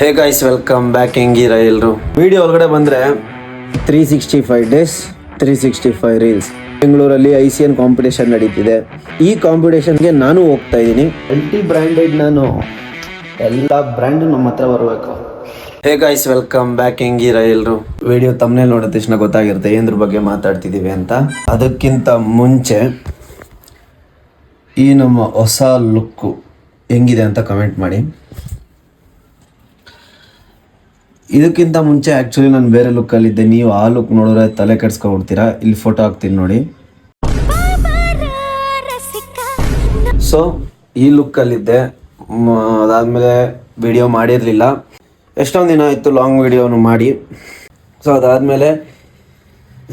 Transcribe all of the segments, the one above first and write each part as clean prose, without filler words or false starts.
ಹೇ guys, welcome back. ಹೆಂಗಿರ ಎಲ್ಲರೂ? Video ಒಳಗಡೆ ಬಂದರೆ 365 ಡೇಸ್ 365 ರೀಲ್ಸ್. ಬೆಂಗಳೂರಲ್ಲಿ ICN ಕಾಂಪಿಟೇಷನ್ ನಡೀತಿದೆ. ಈ ಕಾಂಪಿಟೇಷನ್ಗೆ ನಾನು ಹೋಗ್ತಾ ಇದ್ದೀನಿ. ಮಲ್ಟಿ ಬ್ರ್ಯಾಂಡೆಡ್, ನಾನು ಎಲ್ಲ ಬ್ರ್ಯಾಂಡು ನಮ್ಮ ಹತ್ರ ಬರಬೇಕು. Hey guys, welcome back. ಹೆಂಗಿರ ಎಲ್ಲರೂ? ವಿಡಿಯೋ ತಮ್ಮನೇಲಿ ನೋಡಿದ ತಕ್ಷಣ ಗೊತ್ತಾಗಿರುತ್ತೆ ಏನ್ರ ಬಗ್ಗೆ ಮಾತಾಡ್ತಿದ್ದೀವಿ ಅಂತ. ಅದಕ್ಕಿಂತ ಮುಂಚೆ ಈ ನಮ್ಮ ಹೊಸ ಲುಕ್ಕು ಹೆಂಗಿದೆ ಅಂತ ಕಮೆಂಟ್ ಮಾಡಿ. ಇದಕ್ಕಿಂತ ಮುಂಚೆ ಆ್ಯಕ್ಚುಲಿ ನಾನು ಬೇರೆ ಲುಕ್ಕಲ್ಲಿದ್ದೆ. ನೀವು ಆ ಲುಕ್ ನೋಡಿದ್ರೆ ತಲೆ ಕೆಡ್ಸ್ಕೊಬಿಡ್ತೀರಾ. ಇಲ್ಲಿ ಫೋಟೋ ಹಾಕ್ತೀನಿ ನೋಡಿ. ಸೊ ಈ ಲುಕ್ಕಲ್ಲಿದ್ದೆ. ಅದಾದಮೇಲೆ ವಿಡಿಯೋ ಮಾಡಿರಲಿಲ್ಲ. ಎಷ್ಟೊಂದು ದಿನ ಆಯಿತು ಲಾಂಗ್ ವಿಡಿಯೋನು ಮಾಡಿ. ಸೊ ಅದಾದಮೇಲೆ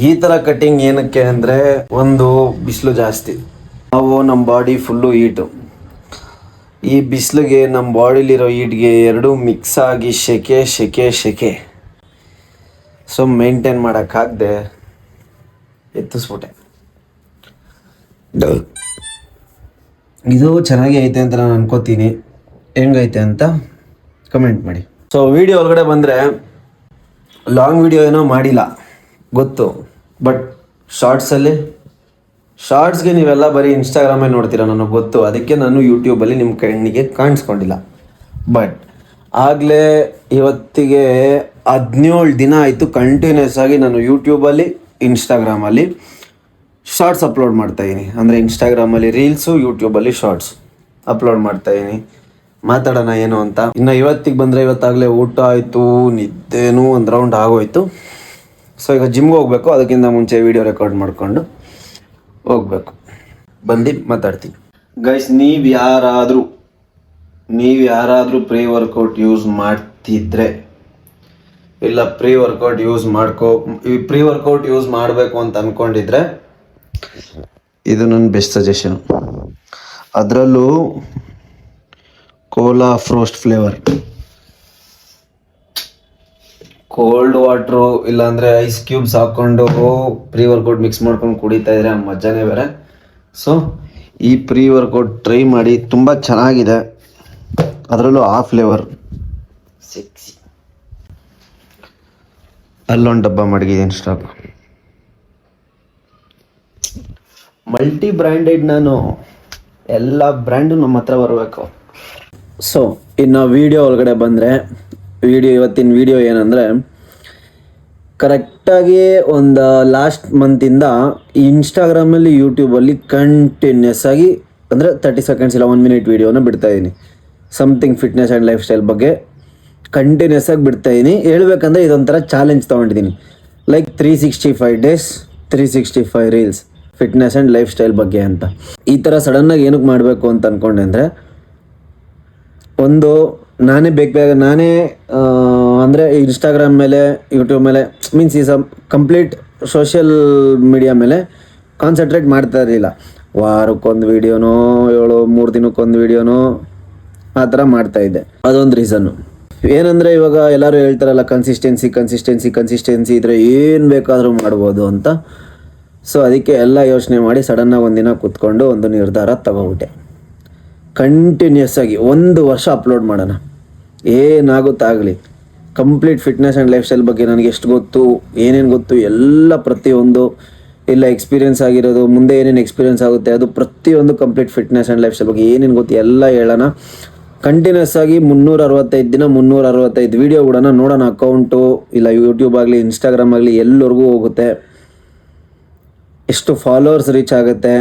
ಈ ಥರ ಕಟ್ಟಿಂಗ್ ಏನಕ್ಕೆ ಅಂದರೆ, ಒಂದು ಬಿಸಿಲು ಜಾಸ್ತಿ, ನಾವು ನಮ್ಮ ಬಾಡಿ ಫುಲ್ಲು ಹೀಟು. ಈ ಬಿಸಿಲಿಗೆ ನಮ್ಮ ಬಾಡಿಲಿರೋ ಹೀಟ್ಗೆ ಎರಡೂ ಮಿಕ್ಸ್ ಆಗಿ ಶೆಕೆ. ಸೊ ಮೇಂಟೈನ್ ಮಾಡೋಕ್ಕಾಗದೆ ಎತ್ತಿಸ್ಬಿಟ್ಟೆ. ಇದು ಚೆನ್ನಾಗಿ ಐತೆ ಅಂತ ನಾನು ಅನ್ಕೋತೀನಿ. ಹೆಂಗೈತೆ ಅಂತ ಕಮೆಂಟ್ ಮಾಡಿ. ಸೊ ವಿಡಿಯೋ ಒಳಗಡೆ ಬಂದರೆ, ಲಾಂಗ್ ವಿಡಿಯೋ ಏನೋ ಮಾಡಿಲ್ಲ ಗೊತ್ತು, ಬಟ್ ಶಾರ್ಟ್ಸ್ಗೆ ನೀವೆಲ್ಲ ಬರೀ ಇನ್ಸ್ಟಾಗ್ರಾಮಲ್ಲಿ ನೋಡ್ತೀರಾ, ನನಗೆ ಗೊತ್ತು. ಅದಕ್ಕೆ ನಾನು ಯೂಟ್ಯೂಬಲ್ಲಿ ನಿಮ್ಮ ಕಣ್ಣಿಗೆ ಕಾಣಿಸ್ಕೊಂಡಿಲ್ಲ. ಬಟ್ ಆಗಲೇ ಇವತ್ತಿಗೆ 17 ದಿನ ಆಯಿತು ಕಂಟಿನ್ಯೂಸ್ ಆಗಿ ನಾನು ಯೂಟ್ಯೂಬಲ್ಲಿ, ಇನ್ಸ್ಟಾಗ್ರಾಮಲ್ಲಿ ಶಾರ್ಟ್ಸ್ ಅಪ್ಲೋಡ್ ಮಾಡ್ತಾಯಿದ್ದೀನಿ. ಅಂದರೆ ಇನ್ಸ್ಟಾಗ್ರಾಮಲ್ಲಿ ರೀಲ್ಸು, ಯೂಟ್ಯೂಬಲ್ಲಿ ಶಾರ್ಟ್ಸ್ ಅಪ್ಲೋಡ್ ಮಾಡ್ತಾಯಿದ್ದೀನಿ. ಮಾತಾಡೋಣ ಏನು ಅಂತ. ಇನ್ನು ಇವತ್ತಿಗೆ ಬಂದರೆ, ಇವತ್ತಾಗಲೇ ಊಟ ಆಯಿತು, ನಿದ್ದೆನೂ ಒಂದು ರೌಂಡ್ ಆಗೋಯ್ತು. ಸೊ ಈಗ ಜಿಮ್ಗೆ ಹೋಗಬೇಕು. ಅದಕ್ಕಿಂತ ಮುಂಚೆ ವೀಡಿಯೋ ರೆಕಾರ್ಡ್ ಮಾಡಿಕೊಂಡು ಹೋಗ್ಬೇಕು. ಬಂದು ಮಾತಾಡ್ತೀನಿ. ಗೈಸ್, ನೀವು ಯಾರಾದರೂ ಪ್ರೀ ವರ್ಕೌಟ್ ಯೂಸ್ ಮಾಡ್ತಿದ್ರೆ, ಇಲ್ಲ ಪ್ರೀ ವರ್ಕೌಟ್ ಯೂಸ್ ಮಾಡಬೇಕು ಅಂತ ಅಂದ್ಕೊಂಡಿದ್ರೆ, ಇದು ನನ್ನ ಬೆಸ್ಟ್ ಸಜೆಷನ್. ಅದರಲ್ಲೂ ಕೋಲಾ ಫ್ರೋಸ್ಟ್ ಫ್ಲೇವರ್, ಕೋಲ್ಡ್ ವಾಟ್ರು ಇಲ್ಲಾಂದರೆ ಐಸ್ ಕ್ಯೂಬ್ಸ್ ಹಾಕ್ಕೊಂಡು ಪ್ರೀ ವರ್ಕೌಟ್ ಮಿಕ್ಸ್ ಮಾಡ್ಕೊಂಡು ಕುಡಿತಾ ಇದ್ರೆ ಆ ಮಜಾನೇ ಬೇರೆ. ಸೊ ಈ ಪ್ರೀ ವರ್ಕೌಟ್ ಟ್ರೈ ಮಾಡಿ, ತುಂಬ ಚೆನ್ನಾಗಿದೆ. ಅದರಲ್ಲೂ ಆ ಫ್ಲೇವರ್ ಸಿಕ್ಸಿ. ಅಲ್ಲೊಂದು ಡಬ್ಬ ಮಡಗಿದ್ದೀನಿ ಸ್ಟಾಕ್. ಮಲ್ಟಿ ಬ್ರ್ಯಾಂಡೆಡ್, ನಾನು ಎಲ್ಲ ಬ್ರ್ಯಾಂಡು ನಮ್ಮ ಹತ್ರ ಬರಬೇಕು. ಸೊ ಇನ್ನು ವಿಡಿಯೋ ಒಳಗಡೆ ಬಂದರೆ, ಇವತ್ತಿನ ವಿಡಿಯೋ ಏನಂದರೆ, ಕರೆಕ್ಟಾಗಿ ಒಂದು ಲಾಸ್ಟ್ ಮಂತಿಂದ ಇನ್ಸ್ಟಾಗ್ರಾಮಲ್ಲಿ, ಯೂಟ್ಯೂಬಲ್ಲಿ ಕಂಟಿನ್ಯೂಸ್ ಆಗಿ, ಅಂದರೆ 30 ಸೆಕೆಂಡ್ಸ್ ಇಲ್ಲ 1 ಮಿನಿಟ್ ವೀಡಿಯೋನ ಬಿಡ್ತಾಯಿದ್ದೀನಿ. Something fitness and lifestyle ಬಗ್ಗೆ ಕಂಟಿನ್ಯೂಸ್ ಆಗಿ ಬಿಡ್ತಾಯಿದ್ದೀನಿ. ಹೇಳ್ಬೇಕಂದ್ರೆ ಇದೊಂಥರ ಚಾಲೆಂಜ್ ತೊಗೊಂಡಿದ್ದೀನಿ. Like 365 days 365 reels fitness and lifestyle ಬಗ್ಗೆ ಅಂತ. ಈ ಥರ ಸಡನ್ನಾಗಿ ಏನಕ್ಕೆ ಮಾಡಬೇಕು ಅಂತ ಅಂದ್ಕೊಂಡೆ ಅಂದರೆ, ಒಂದು ನಾನೇ ಅಂದರೆ ಇನ್ಸ್ಟಾಗ್ರಾಮ್ ಮೇಲೆ, ಯೂಟ್ಯೂಬ್ ಮೇಲೆ, ಮೀನ್ಸ್ ಈ ಕಂಪ್ಲೀಟ್ ಸೋಷಿಯಲ್ ಮೀಡಿಯಾ ಮೇಲೆ ಕಾನ್ಸಂಟ್ರೇಟ್ ಮಾಡ್ತಾ ಇರಲಿಲ್ಲ. ವಾರಕ್ಕೊಂದು ವೀಡಿಯೋನೋ, 3 ದಿನಕ್ಕೊಂದು ವೀಡಿಯೋನೋ ಆ ಥರ ಮಾಡ್ತಾಯಿದ್ದೆ. ಅದೊಂದು ರೀಸನ್ನು. ಏನಂದರೆ, ಇವಾಗ ಎಲ್ಲರೂ ಹೇಳ್ತಾರಲ್ಲ, ಕನ್ಸಿಸ್ಟೆನ್ಸಿ ಇದ್ದರೆ ಏನು ಬೇಕಾದರೂ ಮಾಡ್ಬೋದು ಅಂತ. ಸೊ ಅದಕ್ಕೆ ಎಲ್ಲ ಯೋಚನೆ ಮಾಡಿ ಸಡನ್ನಾಗಿ ಒಂದಿನ ಕೂತ್ಕೊಂಡು ಒಂದು ನಿರ್ಧಾರ ತಗೋಬಿಟ್ಟೆ. ಕಂಟಿನ್ಯೂಸ್ ಆಗಿ 1 ವರ್ಷ ಅಪ್ಲೋಡ್ ಮಾಡೋಣ, ಏನಾಗುತ್ತಾಗಲಿ. Complete fitness and lifestyle ಬಗ್ಗೆ ನನಗೆ ಎಷ್ಟು ಗೊತ್ತು, ಏನೇನು ಗೊತ್ತು, ಎಲ್ಲ ಪ್ರತಿಯೊಂದು, ಇಲ್ಲ ಎಕ್ಸ್ಪೀರಿಯೆನ್ಸ್ ಆಗಿರೋದು, ಮುಂದೆ ಏನೇನು ಎಕ್ಸ್ಪೀರಿಯೆನ್ಸ್ ಆಗುತ್ತೆ ಅದು ಪ್ರತಿಯೊಂದು, complete fitness and lifestyle ಬಗ್ಗೆ ಏನೇನು ಗೊತ್ತು ಎಲ್ಲ ಹೇಳೋಣ. ಕಂಟಿನ್ಯೂಸ್ ಆಗಿ 365 ದಿನ 365 ವೀಡಿಯೋ ಬಿಡೋಣ. ನೋಡೋಣ ಅಕೌಂಟು, ಇಲ್ಲ ಯೂಟ್ಯೂಬ್ ಆಗಲಿ, ಇನ್ಸ್ಟಾಗ್ರಾಮ್ ಆಗಲಿ, ಎಲ್ಲರಿಗೂ ಹೋಗುತ್ತೆ, ಎಷ್ಟು ಫಾಲೋವರ್ಸ್ ರೀಚ್ ಆಗುತ್ತೆ,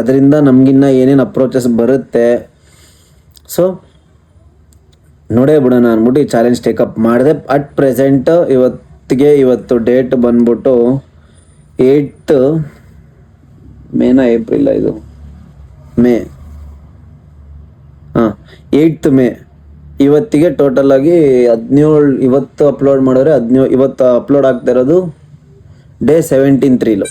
ಅದರಿಂದ ನಮಗಿನ್ನ ಏನೇನು ಅಪ್ರೋಚಸ್ ಬರುತ್ತೆ. ಸೊ ನೋಡೇ ಬಿಡೋಣ ಅಂದ್ಬಿಟ್ಟು ಈ ಚಾಲೆಂಜ್ ಟೇಕಪ್ ಮಾಡಿದೆ. ಅಟ್ ಪ್ರೆಸೆಂಟ್ ಇವತ್ತು ಡೇಟ್ ಬಂದ್ಬಿಟ್ಟು 8 ಮೇನಾ ಏಪ್ರಿಲ್, ಇದು ಮೇ, 8 ಮೇ. ಇವತ್ತಿಗೆ ಟೋಟಲಾಗಿ 17, ಇವತ್ತು ಅಪ್ಲೋಡ್ ಮಾಡಿದ್ರೆ 17, ಇವತ್ತು ಅಪ್ಲೋಡ್ ಆಗ್ತಾ ಇರೋದು day 17th reel.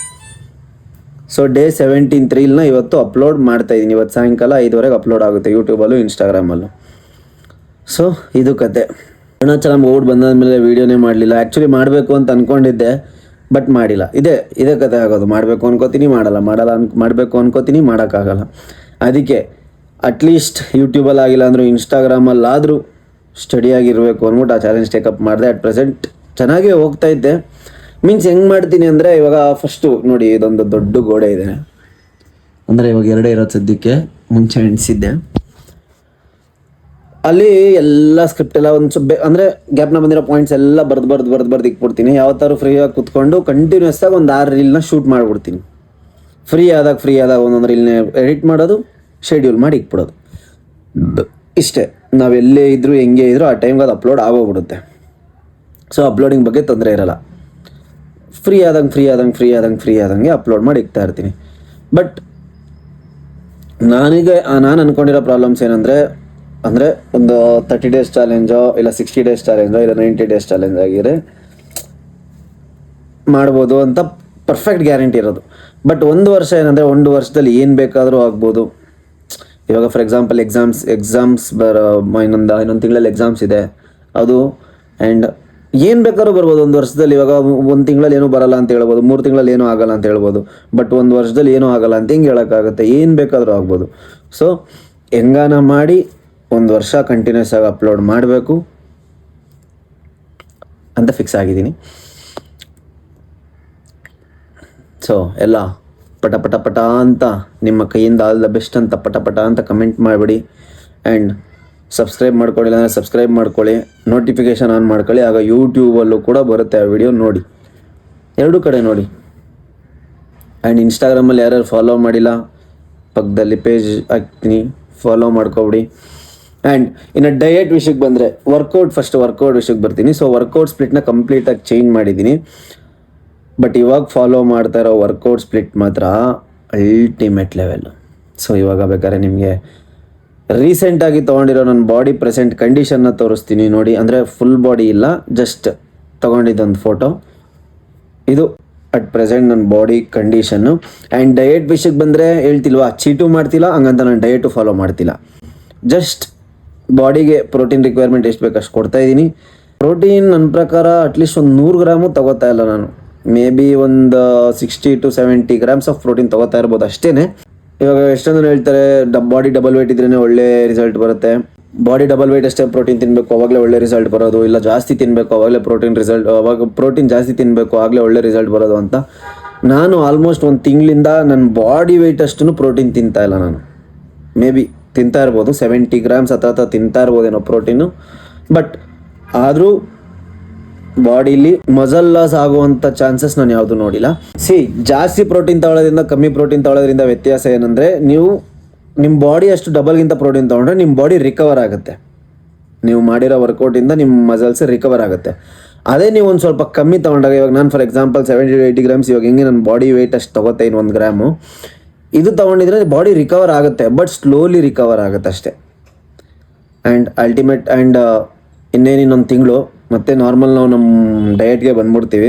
So day 17th ರೀಲ್ನ ಇವತ್ತು ಅಪ್ಲೋಡ್ ಮಾಡ್ತಾಯಿದ್ದೀನಿ. ಇವತ್ತು ಸಾಯಂಕಾಲ 5 ಅಪ್ಲೋಡ್ ಆಗುತ್ತೆ ಯೂಟ್ಯೂಬಲ್ಲೂ, ಇನ್ಸ್ಟಾಗ್ರಾಮಲ್ಲೂ. ಸೊ ಇದು ಕತೆ. ಅರುಣಾಚಲ ಓಡ್ ಬಂದಾದ್ಮೇಲೆ ವೀಡಿಯೋನೇ ಮಾಡಲಿಲ್ಲ. ಆ್ಯಕ್ಚುಲಿ ಮಾಡಬೇಕು ಅಂತ ಅಂದ್ಕೊಂಡಿದ್ದೆ, ಬಟ್ ಮಾಡಿಲ್ಲ. ಇದೇ ಕತೆ ಆಗೋದು. ಮಾಡಬೇಕು ಅನ್ಕೋತೀನಿ, ಮಾಡಬೇಕು ಅನ್ಕೋತೀನಿ, ಮಾಡೋಕ್ಕಾಗಲ್ಲ. ಅದಕ್ಕೆ ಅಟ್ಲೀಸ್ಟ್ ಯೂಟ್ಯೂಬಲ್ಲಿ ಆಗಿಲ್ಲ ಅಂದರೂ ಇನ್ಸ್ಟಾಗ್ರಾಮಲ್ಲಾದರೂ ಸ್ಟಡಿಯಾಗಿರಬೇಕು ಅಂದ್ಬಿಟ್ಟು ಆ ಚಾಲೆಂಜ್ ಟೇಕಪ್ ಮಾಡಿದೆ. ಅಟ್ ಪ್ರೆಸೆಂಟ್ ಚೆನ್ನಾಗೇ ಹೋಗ್ತಾ ಇದ್ದೆ. ಮೀನ್ಸ್ ಹೆಂಗೆ ಮಾಡ್ತೀನಿ ಅಂದರೆ, ಇವಾಗ ಫಸ್ಟು ನೋಡಿ ಇದೊಂದು ದೊಡ್ಡ ಗೋಡೆ ಇದೆ, ಅಂದರೆ ಇವಾಗ 2 ಇರೋದು ಸದ್ಯಕ್ಕೆ, ಮುಂಚೆ ಎಣಿಸಿದ್ದೆ. ಅಲ್ಲಿ ಎಲ್ಲ ಸ್ಕ್ರಿಪ್ಟ್ ಎಲ್ಲ ಒಂದು ಅಂದರೆ ಗ್ಯಾಪ್ನ ಬಂದಿರೋ ಪಾಯಿಂಟ್ಸ್ ಎಲ್ಲ ಬರ್ದು ಇಕ್ಬಿಡ್ತೀನಿ. ಯಾವತ್ತಾರು ಫ್ರೀಯಾಗಿ ಕುತ್ಕೊಂಡು ಕಂಟಿನ್ಯೂಸ್ ಆಗಿ ಒಂದು 6 ರೀಲ್ನ ಶೂಟ್ ಮಾಡಿಬಿಡ್ತೀನಿ. ಫ್ರೀ ಆದಾಗ ಒಂದೊಂದು ರೀಲ್ನ ಎಡಿಟ್ ಮಾಡೋದು, ಶೆಡ್ಯೂಲ್ ಮಾಡಿ ಇಕ್ಬಿಡೋದು. ಇಷ್ಟೇ. ನಾವು ಎಲ್ಲೇ ಇದ್ದರೂ ಹೆಂಗೆ ಇದ್ದರೂ ಆ ಟೈಮ್ಗೆ ಅದು ಅಪ್ಲೋಡ್ ಆಗೋಗ್ಬಿಡುತ್ತೆ. ಸೊ ಅಪ್ಲೋಡಿಂಗ್ ಬಗ್ಗೆ ತೊಂದರೆ ಇರೋಲ್ಲ. ಫ್ರೀ ಆದಂಗೆ ಅಪ್ಲೋಡ್ ಮಾಡಿ ಇಕ್ತಾ ಇರ್ತೀನಿ. ಬಟ್ ನಾನು ಅಂದ್ಕೊಂಡಿರೋ ಪ್ರಾಬ್ಲಮ್ಸ್ ಏನಂದರೆ, ಒಂದು 30 ಡೇಸ್ ಚಾಲೆಂಜೋ ಇಲ್ಲ 60 ಡೇಸ್ ಚಾಲೆಂಜೋ ಇಲ್ಲ 90 ಡೇಸ್ ಚಾಲೆಂಜ್ ಆಗಿದ್ರೆ ಮಾಡ್ಬೋದು ಅಂತ ಪರ್ಫೆಕ್ಟ್ ಗ್ಯಾರಂಟಿ ಇರೋದು. ಬಟ್ 1 ವರ್ಷ ಏನಂದರೆ, 1 ವರ್ಷದಲ್ಲಿ ಏನು ಬೇಕಾದರೂ ಆಗ್ಬೋದು. ಇವಾಗ ಫಾರ್ ಎಕ್ಸಾಂಪಲ್ ಎಕ್ಸಾಮ್ಸ್ ಇನ್ನೊಂದು ತಿಂಗಳಲ್ಲಿ ಎಕ್ಸಾಮ್ಸ್ ಇದೆ, ಅದು ಆ್ಯಂಡ್ ಏನು ಬೇಕಾದ್ರೂ ಬರ್ಬೋದು 1 ವರ್ಷದಲ್ಲಿ. ಇವಾಗ 1 ತಿಂಗಳಲ್ಲಿ ಏನೂ ಬರಲ್ಲ ಅಂತ ಹೇಳ್ಬೋದು, 3 ತಿಂಗಳಲ್ಲಿ ಏನೂ ಆಗಲ್ಲ ಅಂತ ಹೇಳ್ಬೋದು. ಬಟ್ 1 ವರ್ಷದಲ್ಲಿ ಏನೂ ಆಗಲ್ಲ ಅಂತ ಹೆಂಗೆ ಹೇಳೋಕ್ಕಾಗುತ್ತೆ? ಏನು ಬೇಕಾದರೂ ಆಗ್ಬೋದು. ಸೊ ಹೆಂಗಾನ ಮಾಡಿ 1 ವರ್ಷ ಕಂಟಿನ್ಯೂಸ್ ಆಗಿ ಅಪ್ಲೋಡ್ ಮಾಡಬೇಕು ಅಂತ ಫಿಕ್ಸ್ ಆಗಿದ್ದೀನಿ. ಸೊ ಎಲ್ಲ ಪಟ ಅಂತ ನಿಮ್ಮ ಕೈಯಿಂದ ಆಲ್ ದ ಬೆಸ್ಟ್ ಅಂತ ಪಟ ಅಂತ ಕಮೆಂಟ್ ಮಾಡಿಬಿಡಿ. ಆ್ಯಂಡ್ ಸಬ್ಸ್ಕ್ರೈಬ್ ಮಾಡ್ಕೊಳ್ಳಿಲ್ಲ ಅಂದರೆ ಸಬ್ಸ್ಕ್ರೈಬ್ ಮಾಡ್ಕೊಳ್ಳಿ, ನೋಟಿಫಿಕೇಷನ್ ಆನ್ ಮಾಡ್ಕೊಳ್ಳಿ. ಆಗ ಯೂಟ್ಯೂಬಲ್ಲೂ ಕೂಡ ಬರುತ್ತೆ ಆ ವಿಡಿಯೋ ನೋಡಿ, 2 ಕಡೆ ನೋಡಿ. ಆ್ಯಂಡ್ ಇನ್ಸ್ಟಾಗ್ರಾಮಲ್ಲಿ ಯಾರ್ಯಾರು ಫಾಲೋ ಮಾಡಿಲ್ಲ, ಪಕ್ಕದಲ್ಲಿ ಪೇಜ್ ಹಾಕ್ತೀನಿ, ಫಾಲೋ ಮಾಡ್ಕೊಬಿಡಿ. ಆ್ಯಂಡ್ ಇನ್ನು ಡಯಟ್ ವಿಷಯಕ್ಕೆ ಬಂದರೆ, ವರ್ಕೌಟ್ ವಿಷಯಕ್ಕೆ ಬರ್ತೀನಿ. ಸೊ ವರ್ಕೌಟ್ ಸ್ಪ್ಲಿಟ್ನ ಕಂಪ್ಲೀಟಾಗಿ ಚೇಂಜ್ ಮಾಡಿದ್ದೀನಿ. ಬಟ್ ಇವಾಗ ಫಾಲೋ ಮಾಡ್ತಾ ಇರೋ ವರ್ಕೌಟ್ ಸ್ಪ್ಲಿಟ್ ಮಾತ್ರ ಅಲ್ಟಿಮೇಟ್ ಲೆವೆಲ್. ಸೊ ಇವಾಗ ಬೇಕಾದ್ರೆ ನಿಮಗೆ ರೀಸೆಂಟಾಗಿ ತೊಗೊಂಡಿರೋ ನನ್ನ ಬಾಡಿ ಪ್ರೆಸೆಂಟ್ ಕಂಡೀಷನ್ನ ತೋರಿಸ್ತೀನಿ ನೋಡಿ. ಅಂದರೆ ಫುಲ್ ಬಾಡಿ ಇಲ್ಲ, ಜಸ್ಟ್ ತೊಗೊಂಡಿದ್ದೊಂದು ಫೋಟೋ. ಇದು ಅಟ್ ಪ್ರೆಸೆಂಟ್ ನನ್ನ ಬಾಡಿ ಕಂಡೀಷನ್ನು. ಆ್ಯಂಡ್ ಡಯಟ್ ವಿಷಯಕ್ಕೆ ಬಂದರೆ ಹೇಳ್ತಿಲ್ವಾ, ಚೀಟು ಮಾಡ್ತಿಲ್ಲ, ಹಂಗಂತ ನಾನು ಡಯಟು ಫಾಲೋ ಮಾಡ್ತಿಲ್ಲ. ಜಸ್ಟ್ ಬಾಡಿಗೆ ಪ್ರೋಟೀನ್ ರಿಕ್ವೈರ್ಮೆಂಟ್ ಎಷ್ಟು ಬೇಕು ಅಷ್ಟು ಕೊಡ್ತಾಯಿದ್ದೀನಿ. ಪ್ರೋಟೀನ್ ನನ್ನ ಪ್ರಕಾರ ಅಟ್ಲೀಸ್ಟ್ ಒಂದು 100 ಗ್ರಾಮು ತೊಗೋತಾ ಇಲ್ಲ ನಾನು. ಮೇ ಬಿ ಒಂದು 60 to 70 ಗ್ರಾಮ್ಸ್ ಆಫ್ ಪ್ರೋಟೀನ್ ತೊಗೋತಾ ಇರ್ಬೋದು ಅಷ್ಟೇ. ಇವಾಗ ಎಷ್ಟೊಂದು ಹೇಳ್ತಾರೆ ಬಾಡಿ ಡಬಲ್ ವೇಟ್ ಇದ್ರೇ ಒಳ್ಳೆ ರಿಸಲ್ಟ್ ಬರುತ್ತೆ. ಬಾಡಿ ಡಬಲ್ ವೇಟ್ ಅಷ್ಟೇ ಪ್ರೋಟೀನ್ ತಿನ್ನಬೇಕು ಅವಾಗಲೇ ಒಳ್ಳೆ ರಿಸಲ್ಟ್ ಬರೋದು, ಇಲ್ಲ ಜಾಸ್ತಿ ತಿನ್ನಬೇಕು ಅವಾಗಲೇ ಪ್ರೋಟೀನ್ ಜಾಸ್ತಿ ತಿನ್ನಬೇಕು ಆಗಲೇ ಒಳ್ಳೆ ರಿಸಲ್ಟ್ ಬರೋದು ಅಂತ. ನಾನು ಆಲ್ಮೋಸ್ಟ್ 1 ತಿಂಗಳಿಂದ ನನ್ನ ಬಾಡಿ ವೆಯ್ಟ್ ಅಷ್ಟು ಪ್ರೋಟೀನ್ ತಿಂತಾ ಇಲ್ಲ ನಾನು. ಮೇ ಬಿ ತಿಂತಾ ಇರ್ಬೋದು, 70 ಗ್ರಾಮ್ಸ್ ಹತ್ರ ತಿಂತಾ ಇರ್ಬೋದೇನೋ ಪ್ರೋಟೀನು. ಬಟ್ ಆದರೂ ಬಾಡಿಲಿ ಮಸಲ್ ಲಾಸ್ ಆಗುವಂಥ ಚಾನ್ಸಸ್ ನಾನು ಯಾವುದು ನೋಡಿಲ್ಲ. ಜಾಸ್ತಿ ಪ್ರೋಟೀನ್ ತಗೊಳ್ಳೋದ್ರಿಂದ ಕಮ್ಮಿ ಪ್ರೋಟೀನ್ ತಗೊಳ್ಳೋದ್ರಿಂದ ವ್ಯತ್ಯಾಸ ಏನಂದರೆ, ನೀವು ನಿಮ್ಮ ಬಾಡಿ ಅಷ್ಟು ಡಬಲ್ಗಿಂತ ಪ್ರೋಟೀನ್ ತೊಗೊಂಡ್ರೆ ನಿಮ್ಮ ಬಾಡಿ ರಿಕವರ್ ಆಗುತ್ತೆ. ನೀವು ಮಾಡಿರೋ ವರ್ಕೌಟಿಂದ ನಿಮ್ಮ ಮಸಲ್ಸ್ ರಿಕವರ್ ಆಗುತ್ತೆ. ಅದೇ ನೀವು ಒಂದು ಸ್ವಲ್ಪ ಕಮ್ಮಿ ತೊಗೊಂಡಾಗ, ಇವಾಗ ನಾನು ಫಾರ್ ಎಕ್ಸಾಂಪಲ್ 70 to 80 ಗ್ರಾಮ್ಸ್ ಇವಾಗ ಹೆಂಗೆ ನನ್ನ ಬಾಡಿ ವೆಯ್ಟ್ ಅಷ್ಟು ತೊಗೋತಾ 1 ಗ್ರಾಮು ಇದು ತೊಗೊಂಡಿದ್ರೆ ಬಾಡಿ ರಿಕವರ್ ಆಗುತ್ತೆ, ಬಟ್ ಸ್ಲೋಲಿ ರಿಕವರ್ ಆಗುತ್ತೆ ಅಷ್ಟೇ. ಆ್ಯಂಡ್ ಅಲ್ಟಿಮೇಟ್ ಆ್ಯಂಡ್ ಇನ್ನೊಂದು ತಿಂಗಳು ಮತ್ತು ನಾರ್ಮಲ್ ನಾವು ನಮ್ಮ ಡಯಟ್ಗೆ ಬಂದ್ಬಿಡ್ತೀವಿ.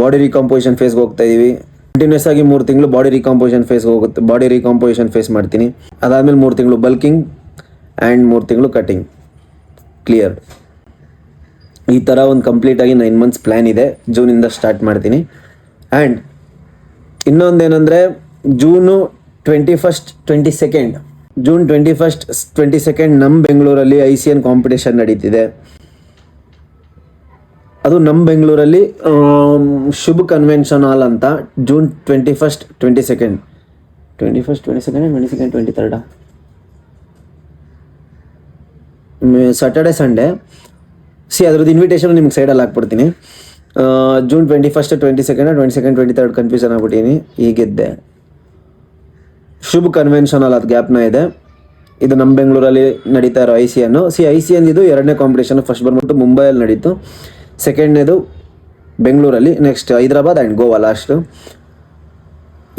ಬಾಡಿ ರಿಕಾಂಪೋಸಿಷನ್ ಫೇಸ್ಗೆ ಹೋಗ್ತಾ ಇದ್ದೀವಿ. ಕಂಟಿನ್ಯೂಸ್ ಆಗಿ 3 ತಿಂಗಳು ಬಾಡಿ ರಿಕಾಂಪೋಸಿಷನ್ ಫೇಸ್ ಮಾಡ್ತೀನಿ. ಅದಾದಮೇಲೆ 3 ತಿಂಗಳು ಬಲ್ಕಿಂಗ್ ಆ್ಯಂಡ್ 3 ತಿಂಗಳು ಕಟಿಂಗ್ ಕ್ಲಿಯರ್. ಈ ಥರ ಒಂದು ಕಂಪ್ಲೀಟಾಗಿ 9 ಮಂತ್ಸ್ ಪ್ಲ್ಯಾನ್ ಇದೆ. ಜೂನಿಂದ ಸ್ಟಾರ್ಟ್ ಮಾಡ್ತೀನಿ. ಆ್ಯಂಡ್ ಇನ್ನೊಂದೇನೆಂದರೆ, ಜೂನ್ 21st 22nd ನಮ್ಮ ಬೆಂಗಳೂರಲ್ಲಿ ICN ಕಾಂಪಿಟೇಷನ್ ನಡೀತಿದೆ. ಅದು ನಮ್ಮ ಬೆಂಗಳೂರಲ್ಲಿ ಶುಭ್ ಕನ್ವೆನ್ಷನ್ ಹಾಲ್ ಅಂತ. June 21st 22nd 23rd Saturday Sunday. ಅದ್ರದ್ದು ಇನ್ವಿಟೇಷನ್ ನಿಮ್ಗೆ ಸೈಡಲ್ಲಿ ಹಾಕ್ಬಿಡ್ತೀನಿ. June 21st 22nd 23rd confusion ಆಗ್ಬಿಟ್ಟಿನಿ, ಹೀಗಿದ್ದೆ. ಶುಭ್ ಕನ್ವೆನ್ಷನ್ ಹಾಲ್ ಅದು ಗ್ಯಾಪ್ನ ಇದೆ. ಇದು ನಮ್ಮ ಬೆಂಗಳೂರಲ್ಲಿ ನಡೀತಾ ಇರೋ ICN. ICN ಇದು 2ನೇ ಕಾಂಪಿಟೇಷನ್. ಫಸ್ಟ್ ಬಂದ್ಬಿಟ್ಟು ಮುಂಬೈಯಲ್ಲಿ ನಡೀತು, ಸೆಕೆಂಡ್ನೇದು ಬೆಂಗಳೂರಲ್ಲಿ, next Hyderabad and Goa last.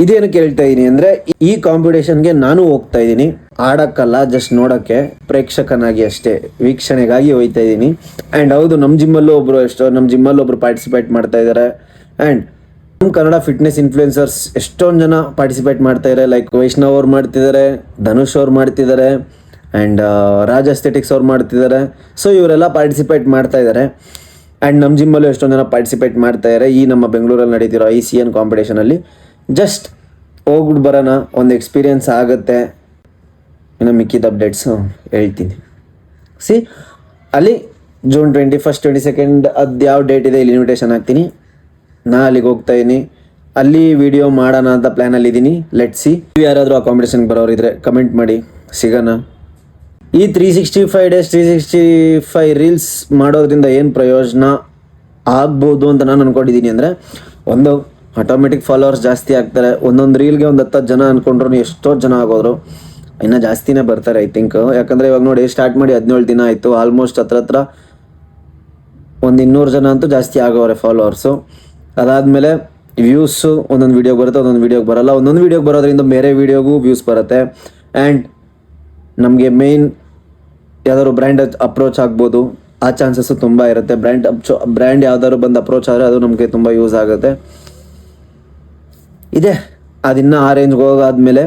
ಇದೇನಕ್ಕೆ ಹೇಳ್ತಾ ಇದ್ದೀನಿ ಅಂದರೆ, ಈ ಕಾಂಪಿಟೇಷನ್ಗೆ ನಾನು ಹೋಗ್ತಾ ಇದ್ದೀನಿ, ಆಡೋಕ್ಕಲ್ಲ, ಜಸ್ಟ್ ನೋಡೋಕ್ಕೆ, ಪ್ರೇಕ್ಷಕನಾಗಿ ಅಷ್ಟೇ, ವೀಕ್ಷಣೆಗಾಗಿ ಹೋಗ್ತಾ ಇದ್ದೀನಿ. ಆ್ಯಂಡ್ ಹೌದು, ನಮ್ಮ ಜಿಮ್ಮಲ್ಲೂ ಒಬ್ಬರು ಪಾರ್ಟಿಸಿಪೇಟ್ ಮಾಡ್ತಾ ಇದ್ದಾರೆ. ಆ್ಯಂಡ್ ನಮ್ಮ ಕನ್ನಡ ಫಿಟ್ನೆಸ್ ಇನ್ಫ್ಲುಯೆನ್ಸರ್ಸ್ ಎಷ್ಟೊಂದು ಜನ ಪಾರ್ಟಿಸಿಪೇಟ್ ಮಾಡ್ತಾ ಇದ್ದಾರೆ. ಲೈಕ್ ವೈಷ್ಣವ್ ಅವ್ರು ಮಾಡ್ತಿದ್ದಾರೆ, ಧನುಷ್ ಅವ್ರು ಮಾಡ್ತಿದ್ದಾರೆ, ಆ್ಯಂಡ್ ರಾಜ್ ಎಸ್ಥೆಟಿಕ್ಸ್ ಅವ್ರು ಮಾಡ್ತಿದ್ದಾರೆ. ಸೊ ಇವರೆಲ್ಲ ಪಾರ್ಟಿಸಿಪೇಟ್ ಮಾಡ್ತಾ ಇದ್ದಾರೆ. ಆ್ಯಂಡ್ ನಮ್ಮ ಜಿಮ್ಮಲ್ಲೂ ಎಷ್ಟೊಂದು ಜನ ಪಾರ್ಟಿಸಿಪೇಟ್ ಮಾಡ್ತಾ ಇದ್ದಾರೆ ಈ ನಮ್ಮ ಬೆಂಗಳೂರಲ್ಲಿ ನಡೀತಿರೋ ICN ಕಾಂಪಿಟೇಷನಲ್ಲಿ. ಜಸ್ಟ್ ಹೋಗ್ಬಿಟ್ಟು ಬರೋಣ, ಒಂದು ಎಕ್ಸ್ಪೀರಿಯೆನ್ಸ್ ಆಗುತ್ತೆ. ಇನ್ನು ಮಿಕ್ಕಿದ ಅಪ್ಡೇಟ್ಸು ಹೇಳ್ತೀನಿ. ಅಲ್ಲಿ ಜೂನ್ 21, 22 ಅದು ಯಾವ ಡೇಟ್ ಇದೆ ಇಲ್ಲಿ ಇನ್ವಿಟೇಷನ್ ಹಾಕ್ತೀನಿ. ನಾ ಅಲ್ಲಿಗೆ ಹೋಗ್ತಾಯಿದ್ದೀನಿ. ಅಲ್ಲಿ ವಿಡಿಯೋ ಮಾಡೋಣ ಅಂತ ಪ್ಲ್ಯಾನಲ್ಲಿ ಇದ್ದೀನಿ. Let see. ಯಾರಾದರೂ ಆ ಕಾಂಪಿಟೇಷನ್ಗೆ ಬರೋರಿದ್ರೆ ಕಮೆಂಟ್ ಮಾಡಿ, ಸಿಗೋಣ. ಈ 365 ಡೇಸ್ 365 ರೀಲ್ಸ್ ಮಾಡೋದ್ರಿಂದ ಏನು ಪ್ರಯೋಜನ ಆಗ್ಬೋದು ಅಂತ ನಾನು ಅಂದ್ಕೊಂಡಿದ್ದೀನಿ ಅಂದರೆ, ಒಂದು ಆಟೋಮೆಟಿಕ್ ಫಾಲೋವರ್ಸ್ ಜಾಸ್ತಿ ಆಗ್ತಾರೆ. ಒಂದೊಂದು ರೀಲ್ಗೆ ಒಂದು 10 ಜನ ಅಂದ್ಕೊಂಡ್ರು ಎಷ್ಟೋ ಜನ ಆಗೋದ್ರು, ಇನ್ನೂ ಜಾಸ್ತಿನೇ ಬರ್ತಾರೆ ಐ ಥಿಂಕ್. ಯಾಕಂದರೆ ಇವಾಗ ನೋಡಿ, ಸ್ಟಾರ್ಟ್ ಮಾಡಿ 17 ದಿನ ಆಯಿತು. ಆಲ್ಮೋಸ್ಟ್ ಹತ್ರ ಒಂದು 200 ಜನ ಅಂತೂ ಜಾಸ್ತಿ ಆಗೋರೆ ಫಾಲೋವರ್ಸು. ಅದಾದಮೇಲೆ ವ್ಯೂಸು ಒಂದೊಂದು ವೀಡಿಯೋಗೆ ಬರುತ್ತೆ, ಒಂದೊಂದು ವೀಡಿಯೋಗೆ ಬರೋಲ್ಲ. ಒಂದೊಂದು ವೀಡಿಯೋಗೆ ಬರೋದ್ರಿಂದ ಬೇರೆ ವೀಡಿಯೋಗೂ ವ್ಯೂಸ್ ಬರುತ್ತೆ. ಆ್ಯಂಡ್ ನಮಗೆ ಮೇಯ್ನ್ ಯಾವ್ದಾದ್ರು ಬ್ರ್ಯಾಂಡ್ ಅಪ್ರೋಚ್ ಆಗ್ಬೋದು, ಆ ಚಾನ್ಸಸ್ಸು ತುಂಬ ಇರುತ್ತೆ. ಬ್ರ್ಯಾಂಡ್ ಯಾವ್ದಾದ್ರು ಬಂದು ಅಪ್ರೋಚ್ ಆದರೆ ಅದು ನಮಗೆ ತುಂಬ ಯೂಸ್ ಆಗುತ್ತೆ. ಇದೆ ಅದಿನ್ನೂ ಆ ರೇಂಜ್ಗೆ ಹೋಗಾದ್ಮೇಲೆ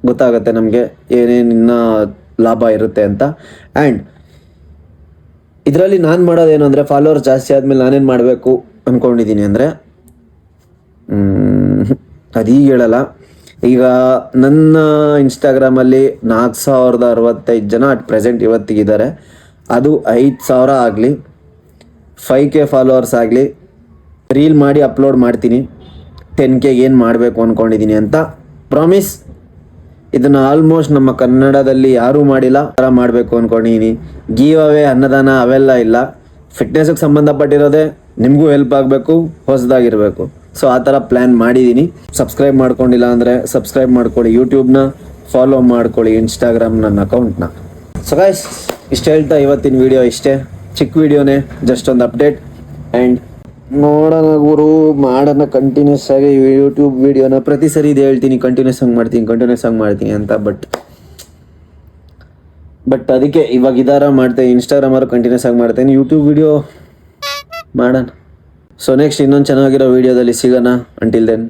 ಗೊತ್ತಾಗುತ್ತೆ ನಮಗೆ ಏನೇನು ಇನ್ನೂ ಲಾಭ ಇರುತ್ತೆ ಅಂತ. ಆ್ಯಂಡ್ ಇದರಲ್ಲಿ ನಾನು ಮಾಡೋದೇನು ಅಂದರೆ, ಫಾಲೋವರ್ಸ್ ಜಾಸ್ತಿ ಆದಮೇಲೆ ನಾನೇನು ಮಾಡಬೇಕು ಅಂದ್ಕೊಂಡಿದ್ದೀನಿ ಅಂದರೆ, ಅದೀಗ ಹೇಳಲ್ಲ. ಈಗ ನನ್ನ ಇನ್ಸ್ಟಾಗ್ರಾಮಲ್ಲಿ 4065 ಜನ ಅಟ್ ಪ್ರೆಸೆಂಟ್ ಇವತ್ತಿಗಿದ್ದಾರೆ. ಅದು 5000 ಆಗಲಿ, 5K ಫಾಲೋವರ್ಸ್ ಆಗಲಿ, ರೀಲ್ ಮಾಡಿ ಅಪ್ಲೋಡ್ ಮಾಡ್ತೀನಿ. 10K ಏನು ಮಾಡಬೇಕು ಅಂದ್ಕೊಂಡಿದ್ದೀನಿ ಅಂತ ಪ್ರಾಮಿಸ್. ಇದನ್ನು ಆಲ್ಮೋಸ್ಟ್ ನಮ್ಮ ಕನ್ನಡದಲ್ಲಿ ಯಾರೂ ಮಾಡಿಲ್ಲ, ಆ ಥರ ಮಾಡಬೇಕು ಅಂದ್ಕೊಂಡಿದ್ದೀನಿ. ಗಿವ್ ಅವೇ, ಅನ್ನದಾನ ಅವೆಲ್ಲ ಇಲ್ಲ. ಫಿಟ್ನೆಸ್ಗೆ ಸಂಬಂಧಪಟ್ಟಿರೋದೇ, ನಿಮಗೂ ಹೆಲ್ಪ್ ಆಗಬೇಕು, ಹೊಸದಾಗಿರಬೇಕು. ಸೊ ಆ ಥರ ಪ್ಲ್ಯಾನ್ ಮಾಡಿದ್ದೀನಿ. ಸಬ್ಸ್ಕ್ರೈಬ್ ಮಾಡ್ಕೊಂಡಿಲ್ಲ ಅಂದರೆ ಸಬ್ಸ್ಕ್ರೈಬ್ ಮಾಡ್ಕೊಳ್ಳಿ, ಯೂಟ್ಯೂಬ್ನ ಫಾಲೋ ಮಾಡ್ಕೊಳ್ಳಿ, ಇನ್ಸ್ಟಾಗ್ರಾಮ್ ನನ್ನ ಅಕೌಂಟ್ನ. ಸೊ ಗೈಸ್, ಇಷ್ಟು ಹೇಳ್ತಾ ಇವತ್ತಿನ ವೀಡಿಯೋ ಇಷ್ಟೇ. ಚಿಕ್ಕ ವೀಡಿಯೋನೇ, ಜಸ್ಟ್ ಒಂದು ಅಪ್ಡೇಟ್. ಆ್ಯಂಡ್ ನೋಡೋಣ ಗುರು, ಮಾಡೋಣ ಕಂಟಿನ್ಯೂಸ್ ಆಗಿ ಯೂಟ್ಯೂಬ್ ವೀಡಿಯೋನ. ಪ್ರತಿ ಸರಿ ಇದು ಹೇಳ್ತೀನಿ, ಕಂಟಿನ್ಯೂಸ್ ಆಗಿ ಮಾಡ್ತೀನಿ ಅಂತ. ಬಟ್ ಅದಕ್ಕೆ ಇವಾಗ ಇದಾರ ಮಾಡ್ತೇನೆ, ಇನ್ಸ್ಟಾಗ್ರಾಮರು ಕಂಟಿನ್ಯೂಸ್ ಆಗಿ ಮಾಡ್ತೇನೆ, ಯೂಟ್ಯೂಬ್ ವೀಡಿಯೋ ಮಾಡೋಣ. ಸೊ ನೆಕ್ಸ್ಟ್ ಇನ್ನೊಂದು ಚೆನ್ನಾಗಿರೋ ವೀಡಿಯೋದಲ್ಲಿ ಸಿಗೋಣ. Until then.